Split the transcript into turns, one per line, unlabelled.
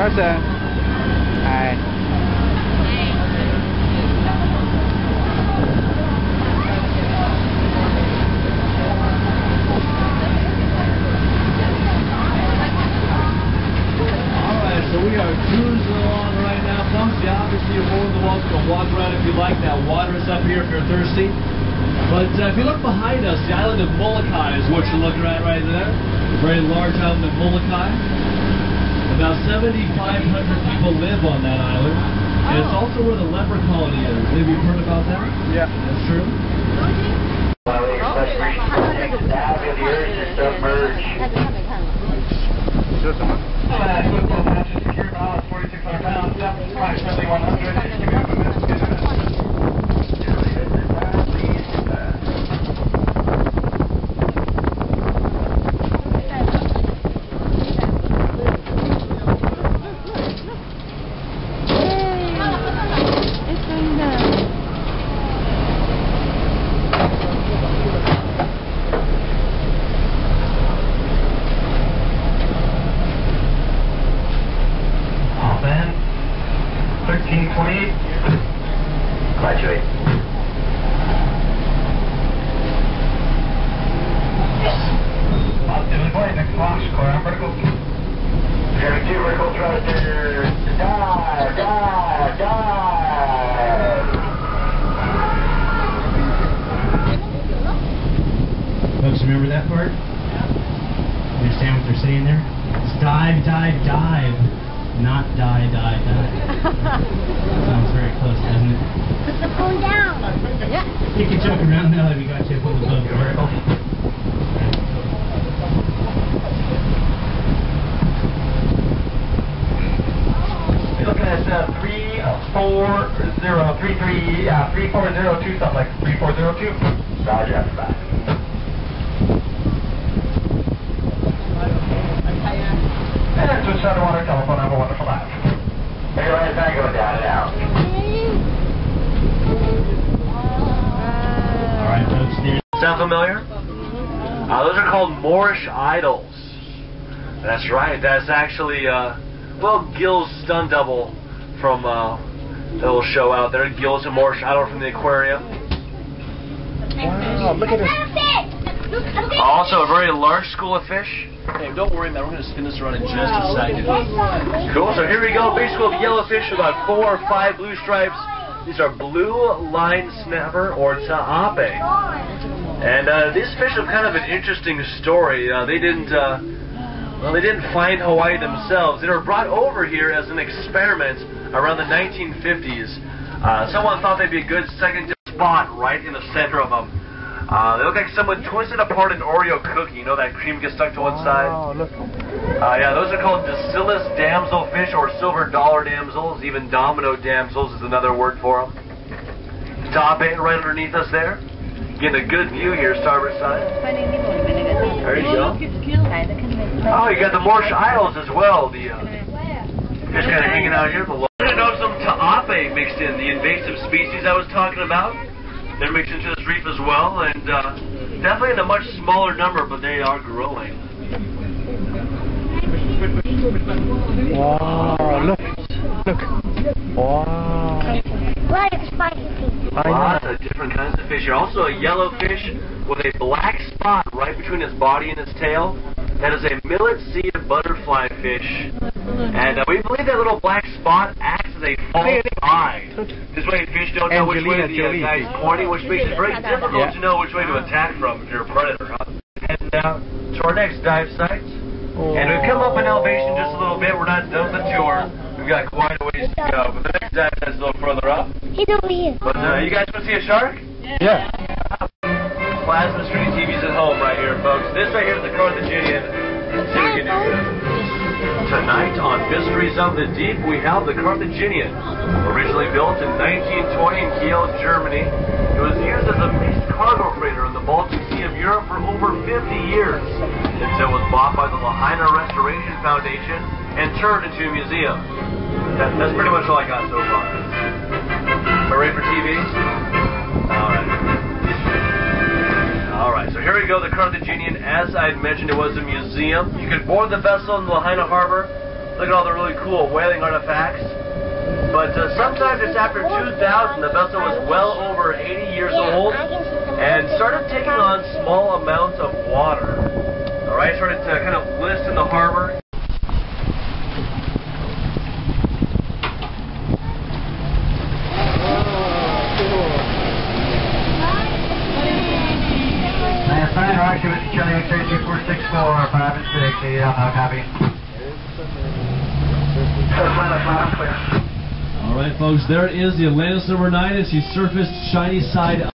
Carson. Hi.
Alright, so we are cruising along right now, folks. Obviously, you're more than welcome to walk around if you like. That water is up here if you're thirsty. But if you look behind us, the island of Molokai is what you're looking at right there. A very large island of Molokai. About 7,500 people live on that island. And it's also where the leper colony is. Have you heard about that?
Yeah.
That's true.
Graduate. Positively point, next launch, core on vertical. Traffic 2, vertical thruster, dive.
Folks, remember that part? You understand what they're saying there? It's dive. Not die. Sounds very close, doesn't it?
Put the phone down. Yeah.
You can joke around now that we got you up on the boat. Vertical.
You're looking at 3402, something like 3402. Roger, after that. And switch underwater telephone number, wonderful live. Hey, right, now go down and out.
Alright, folks, there.
Sound familiar? Those are called Moorish idols. That's right. That's actually, well, Gil's stunt double from the little show out there. Gil's a Moorish idol from the aquarium.
Wow, look at this.
Also, a very large school of fish.
Hey, don't worry, man. We're going to spin this around in just a second.
Cool. So here we go. Big school of yellowfish with about 4 or 5 blue stripes. These are blue line snapper or ta'ape. And these fish have kind of an interesting story. They didn't find Hawaii themselves. They were brought over here as an experiment around the 1950s. Someone thought they'd be a good second spot right in the center of them. They look like someone twisted apart an Oreo cookie. You know that cream gets stuck to one side?
Oh, look.
Yeah, those are called Bacillus damselfish or silver dollar damsels. Even domino damsels is another word for them. Top 8 right underneath us there. Getting a good view here, starboard side. There you go. Oh, you got the Moorish idols as well. The fish kind of hanging out here below. We're going to know some ta'ape mixed in, the invasive species I was talking about. They're mixed into this reef as well, and definitely in a much smaller number, but they are growing.
Wow, look. Wow.
Lots of different kinds of fish here. Also a yellow fish with a black spot right between its body and its tail. That is a millet seed butterfly fish. And we believe that little black spot acts as a false eye. This way fish don't know which way the guy's pointing, which makes it very difficult to know which way to attack from if you're a predator. Heading out to our next dive site. And we've come up in elevation just a little bit. We're not done with the tour. We've got quite a ways to go. But the next dive site's a little further up.
He's over here.
But you guys want to see a shark?
Yeah.
Plasma screen TVs at home right here, folks. This right here is the Carthaginian. Let's see what we can do here. Tonight on Mysteries of the Deep, we have the Carthaginian. Originally built in 1920 in Kiel, Germany, it was used as a mixed cargo freighter in the Baltic Sea of Europe for over 50 years, until it was bought by the Lahaina Restoration Foundation and turned into a museum. That's pretty much all I got so far. Are we ready for TV? Alright, so here we go, the Carthaginian. As I had mentioned, it was a museum. You could board the vessel in the Lahaina harbor Look at all the really cool whaling artifacts. But sometime just after 2000, the vessel was well over 80 years old and started taking on small amounts of water. Alright, started to kind of list in the harbor.
Charlie X-ray 2464, 5 and 6, 8 out, copy.
All right, folks, there is the Atlantis #9 as she surfaced shiny side up.